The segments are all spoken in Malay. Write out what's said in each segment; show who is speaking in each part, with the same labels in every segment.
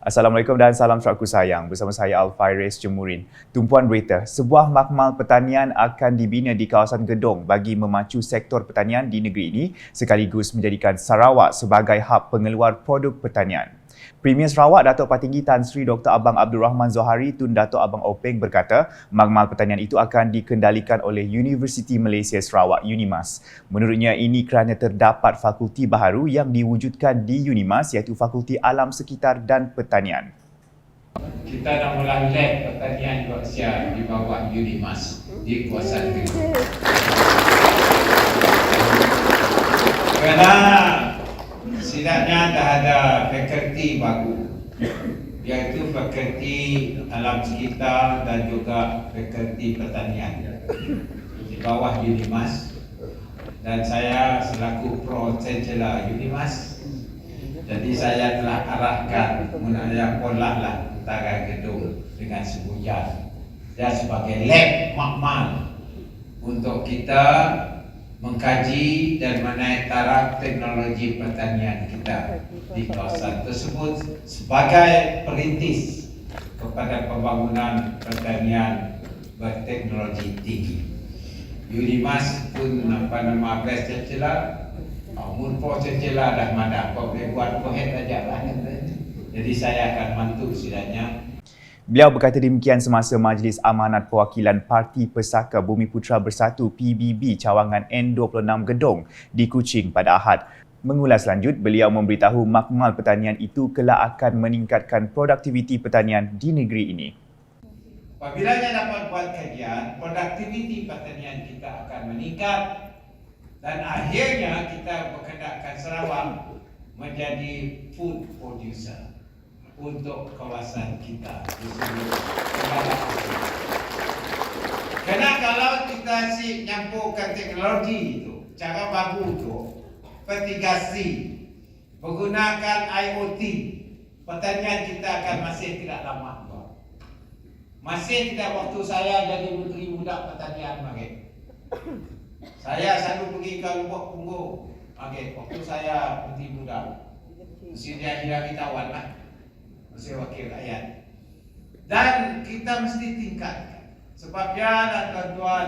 Speaker 1: Assalamualaikum dan salam syaraku sayang. Bersama saya Alfairez Jemurin. Tumpuan berita, sebuah makmal pertanian akan dibina di kawasan Gedong bagi memacu sektor pertanian di negeri ini sekaligus menjadikan Sarawak sebagai hub pengeluar produk pertanian. Premier Sarawak Datuk Patinggi Tan Sri Dr. Abang Abdul Rahman Zohari Tun Datuk Abang Openg berkata, makmal pertanian itu akan dikendalikan oleh Universiti Malaysia Sarawak UNIMAS. Menurutnya ini kerana terdapat fakulti baharu yang diwujudkan di UNIMAS iaitu Fakulti Alam Sekitar dan Pertanian.
Speaker 2: Kita nak mula lab pertanian Yorkshire di bawah UNIMAS di kawasan Gedong. Kerana setidaknya dah ada fakulti baru, iaitu fakulti alam sekitar dan juga fakulti pertanian di bawah UNIMAS, dan saya selaku pro-chancellor UNIMAS, jadi saya telah arahkan mengenai pola lah antara Gedong dengan Semboyan dan sebagai lab makmal untuk kita mengkaji dan menaik taraf teknologi pertanian kita di kawasan tersebut sebagai perintis kepada pembangunan pertanian berteknologi tinggi. UNIMAS pun Vice Chancellor, Pro Chancellor dah madah, kau boleh buat kohet aja lah. Jadi saya akan bantu setidaknya.
Speaker 1: Beliau berkata demikian semasa Majlis Amanat Perwakilan Parti Pesaka Bumi Putera Bersatu PBB cawangan N26 Gedong di Kuching pada Ahad. Mengulas lanjut, beliau memberitahu makmal pertanian itu kelak akan meningkatkan produktiviti pertanian di negeri ini.
Speaker 2: Apabila dapat buat kajian, produktiviti pertanian kita akan meningkat dan akhirnya kita berkendakkan Sarawak menjadi food producer untuk kawasan kita di seluruh negara. Kerana kalau kita nyampurkan teknologi itu, cara baru itu, fertigasi, menggunakan IoT, pertanian kita akan masih tidak lama. Masih tidak waktu saya jadi Menteri Muda Pertanian lagi. Saya selalu pergi ke Lubuk Punggung. Waktu saya Menteri Muda, mesti dia hilang lah. Wakil rakyat, dan kita mesti tingkatkan sebabnya dan tuan-tuan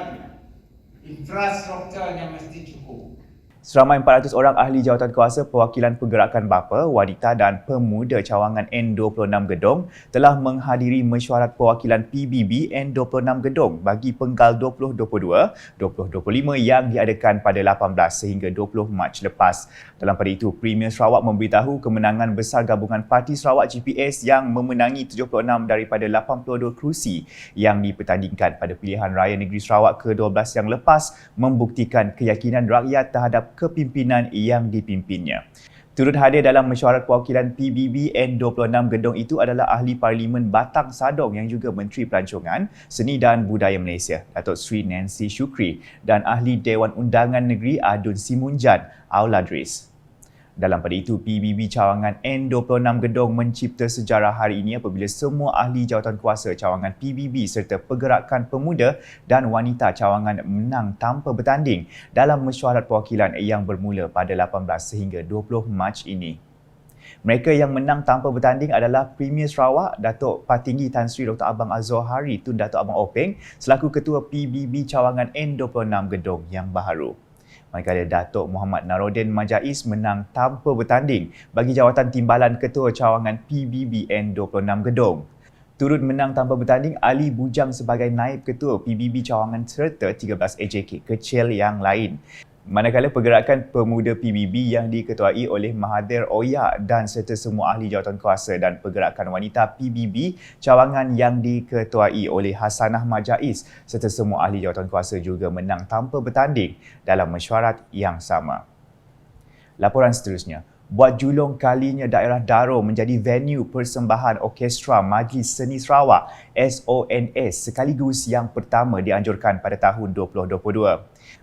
Speaker 2: infrastrukturnya mesti cukup.
Speaker 1: Seramai 400 orang ahli jawatan kuasa perwakilan pergerakan bapa, wanita dan pemuda cawangan N26 Gedong telah menghadiri mesyuarat perwakilan PBB N26 Gedong bagi Penggal 2022-2025 yang diadakan pada 18 sehingga 20 Mac lepas. Dalam pada itu, Premier Sarawak memberitahu kemenangan besar gabungan Parti Sarawak GPS yang memenangi 76 daripada 82 kerusi yang dipertandingkan pada pilihan raya negeri Sarawak ke-12 yang lepas membuktikan keyakinan rakyat terhadap kepimpinan yang dipimpinnya. Turut hadir dalam mesyuarat perwakilan PBB N26 Gedong itu adalah Ahli Parlimen Batang Sadong yang juga Menteri Pelancongan, Seni dan Budaya Malaysia, Datuk Sri Nancy Shukri, dan Ahli Dewan Undangan Negeri Adun Simunjan, Auladris. Dalam pada itu, PBB cawangan N26 Gedong mencipta sejarah hari ini apabila semua ahli jawatan kuasa cawangan PBB serta pergerakan pemuda dan wanita cawangan menang tanpa bertanding dalam mesyuarat perwakilan yang bermula pada 18 sehingga 20 Mac ini. Mereka yang menang tanpa bertanding adalah Premier Sarawak Datuk Patinggi Tan Sri Dr. Abang Zohari Tun Datuk Abang Openg selaku Ketua PBB cawangan N26 Gedong yang baharu. Manakala Datuk Muhammad Narodin Majais menang tanpa bertanding bagi jawatan timbalan Ketua Cawangan PBB N26 Gedong. Turut menang tanpa bertanding Ali Bujang sebagai Naib Ketua PBB Cawangan serta 13 AJK kecil yang lain. Manakala pergerakan pemuda PBB yang diketuai oleh Mahathir Oya dan serta semua ahli jawatan kuasa dan pergerakan wanita PBB cawangan yang diketuai oleh Hasanah Majais serta semua ahli jawatan kuasa juga menang tanpa bertanding dalam mesyuarat yang sama. Laporan seterusnya. Buat julung kalinya daerah Daro menjadi venue persembahan Orkestra Majlis Seni Sarawak SONS sekaligus yang pertama dianjurkan pada tahun 2022.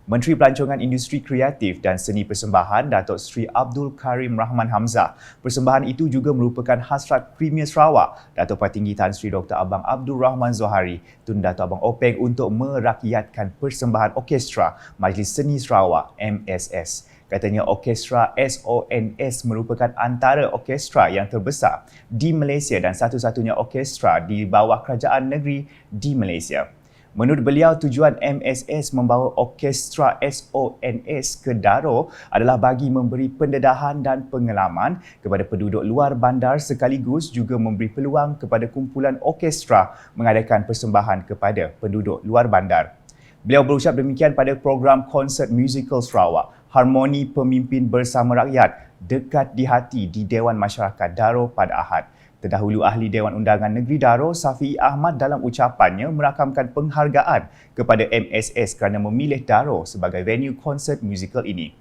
Speaker 1: Menteri Pelancongan Industri Kreatif dan Seni Persembahan Datuk Sri Abdul Karim Rahman Hamzah. Persembahan itu juga merupakan hasrat Premier Sarawak Datuk Patinggi Tan Sri Dr. Abang Abdul Rahman Zohari Tun Datuk Abang Openg untuk merakyatkan persembahan Orkestra Majlis Seni Sarawak MSS. Katanya orkestra SONS merupakan antara orkestra yang terbesar di Malaysia dan satu-satunya orkestra di bawah kerajaan negeri di Malaysia. Menurut beliau, tujuan MSS membawa orkestra SONS ke Daro adalah bagi memberi pendedahan dan pengalaman kepada penduduk luar bandar sekaligus juga memberi peluang kepada kumpulan orkestra mengadakan persembahan kepada penduduk luar bandar. Beliau berucap demikian pada program konsert musical Sarawak, Harmoni Pemimpin Bersama Rakyat, dekat di hati di Dewan Masyarakat Daro pada Ahad. Terdahulu Ahli Dewan Undangan Negeri Daro, Safi'i Ahmad dalam ucapannya merakamkan penghargaan kepada MSS kerana memilih Daro sebagai venue konsert musical ini.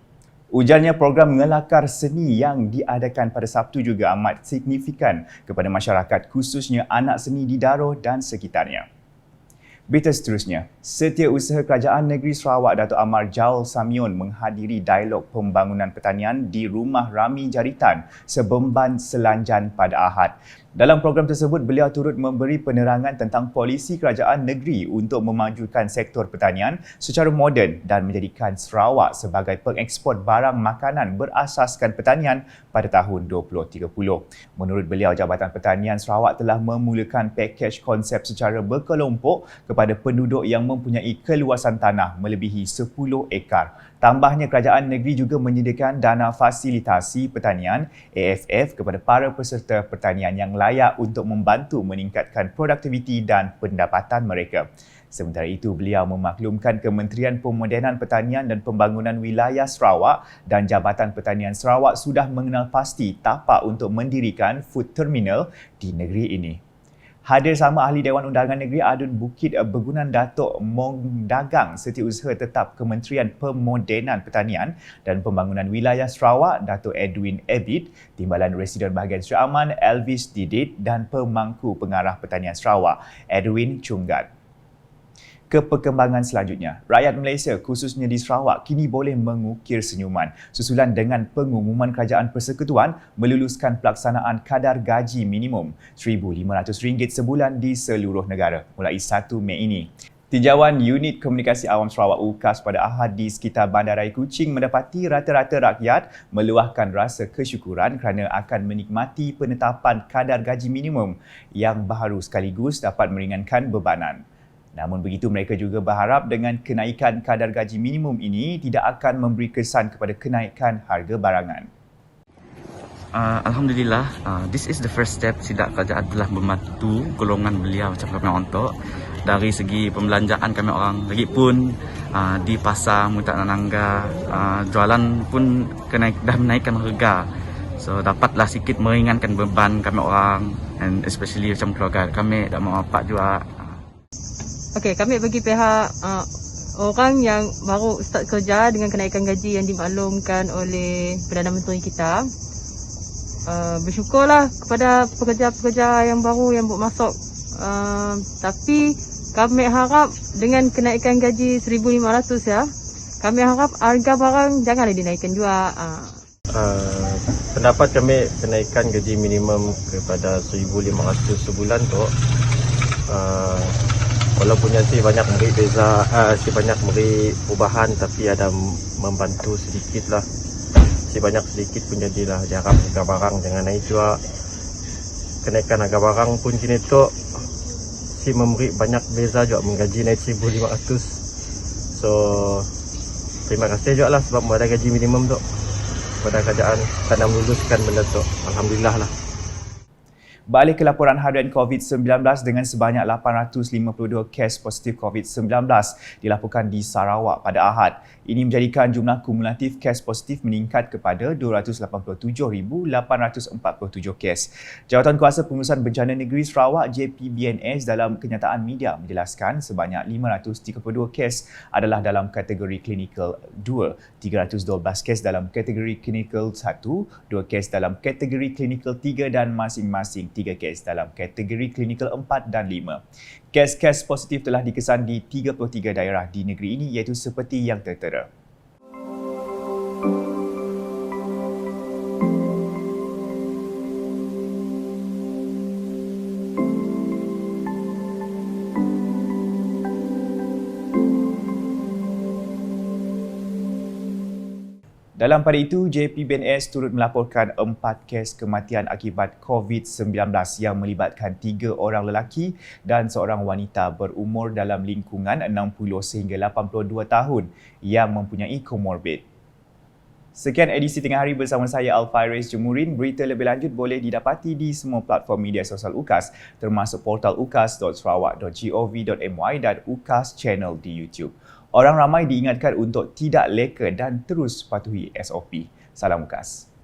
Speaker 1: Ujarnya program ngelakar seni yang diadakan pada Sabtu juga amat signifikan kepada masyarakat khususnya anak seni di Daro dan sekitarnya. Berita seterusnya, Setiausaha Kerajaan Negeri Sarawak Datuk Amar Jaul Samion menghadiri dialog pembangunan pertanian di Rumah Rami Jaritan, Sebemban Selanjan pada Ahad. Dalam program tersebut, beliau turut memberi penerangan tentang polisi kerajaan negeri untuk memajukan sektor pertanian secara moden dan menjadikan Sarawak sebagai pengeksport barang makanan berasaskan pertanian pada tahun 2030. Menurut beliau, Jabatan Pertanian Sarawak telah memulakan pakej konsep secara berkelompok kepada penduduk yang mempunyai keluasan tanah melebihi 10 ekar. Tambahnya, kerajaan negeri juga menyediakan dana fasilitasi pertanian AFF kepada para peserta pertanian yang layak untuk membantu meningkatkan produktiviti dan pendapatan mereka. Sementara itu, beliau memaklumkan Kementerian Pemodenan Pertanian dan Pembangunan Wilayah Sarawak dan Jabatan Pertanian Sarawak sudah mengenal pasti tapak untuk mendirikan food terminal di negeri ini. Hadir sama Ahli Dewan Undangan Negeri Adun Bukit Bergunan Datuk Mong Dagang Setiausaha Tetap Kementerian Pemodenan Pertanian dan Pembangunan Wilayah Sarawak Datuk Edwin Abid, Timbalan Residen Bahagian Seri Aman Elvis Didit dan Pemangku Pengarah Pertanian Sarawak Edwin Chunggat. Ke perkembangan selanjutnya, rakyat Malaysia khususnya di Sarawak kini boleh mengukir senyuman susulan dengan pengumuman Kerajaan Persekutuan meluluskan pelaksanaan kadar gaji minimum RM1,500 sebulan di seluruh negara mulai 1 Mei ini. Tinjauan Unit Komunikasi Awam Sarawak UKAS pada Ahad di sekitar Bandaraya Kuching mendapati rata-rata rakyat meluahkan rasa kesyukuran kerana akan menikmati penetapan kadar gaji minimum yang baru sekaligus dapat meringankan bebanan. Namun begitu, mereka juga berharap dengan kenaikan kadar gaji minimum ini tidak akan memberi kesan kepada kenaikan harga barangan.
Speaker 3: Alhamdulillah, this is the first step sidak kerajaan telah membantu golongan belia macam kami untuk dari segi pembelanjaan kami orang lagi pun di pasar mutak nanangga jualan pun dah menaikkan harga, so dapatlah sikit meringankan beban kami orang and especially macam keluarga kami dah mampak juga.
Speaker 4: Okey, kami bagi pihak orang yang baru start kerja dengan kenaikan gaji yang dimaklumkan oleh Perdana Menteri kita. Bersyukurlah kepada pekerja-pekerja yang baru yang buat masuk. Tapi kami harap dengan kenaikan gaji 1,500 ya, kami harap harga barang janganlah dinaikkan juga.
Speaker 5: Pendapat kami kenaikan gaji minimum kepada 1,500 sebulan tu, walaupun si banyak memberi beza, si banyak memberi perubahan, tapi ada membantu sedikit lah. Si banyak sedikit pun jadilah jarak harga barang jangan naik juga. Kenaikan harga barang pun kini tu si memberi banyak beza juga, menggaji naik 1,500. So terima kasih juga lah sebab ada gaji minimum tu pada kerajaan kerana meluluskan benda tu. Alhamdulillah lah.
Speaker 1: Balik ke laporan harian COVID-19 dengan sebanyak 852 kes positif COVID-19 dilaporkan di Sarawak pada Ahad. Ini menjadikan jumlah kumulatif kes positif meningkat kepada 287,847 kes. Jawatankuasa Pengurusan Bencana Negeri Sarawak JPBNS dalam kenyataan media menjelaskan sebanyak 532 kes adalah dalam kategori klinikal 2, 312 kes dalam kategori klinikal 1, 2 kes dalam kategori klinikal 3 dan masing-masing 3 kes dalam kategori klinikal 4 dan 5. Kes-kes positif telah dikesan di 33 daerah di negeri ini iaitu seperti yang tertera. Dalam pada itu, JPBNS turut melaporkan 4 kes kematian akibat COVID-19 yang melibatkan 3 orang lelaki dan seorang wanita berumur dalam lingkungan 60 sehingga 82 tahun yang mempunyai komorbid. Sekian edisi Tengah Hari bersama saya Alfairez Jemurin. Berita lebih lanjut boleh didapati di semua platform media sosial UKAS termasuk portal ukas.sarawak.gov.my dan UKAS Channel di YouTube. Orang ramai diingatkan untuk tidak leka dan terus patuhi SOP. Salam UKAS.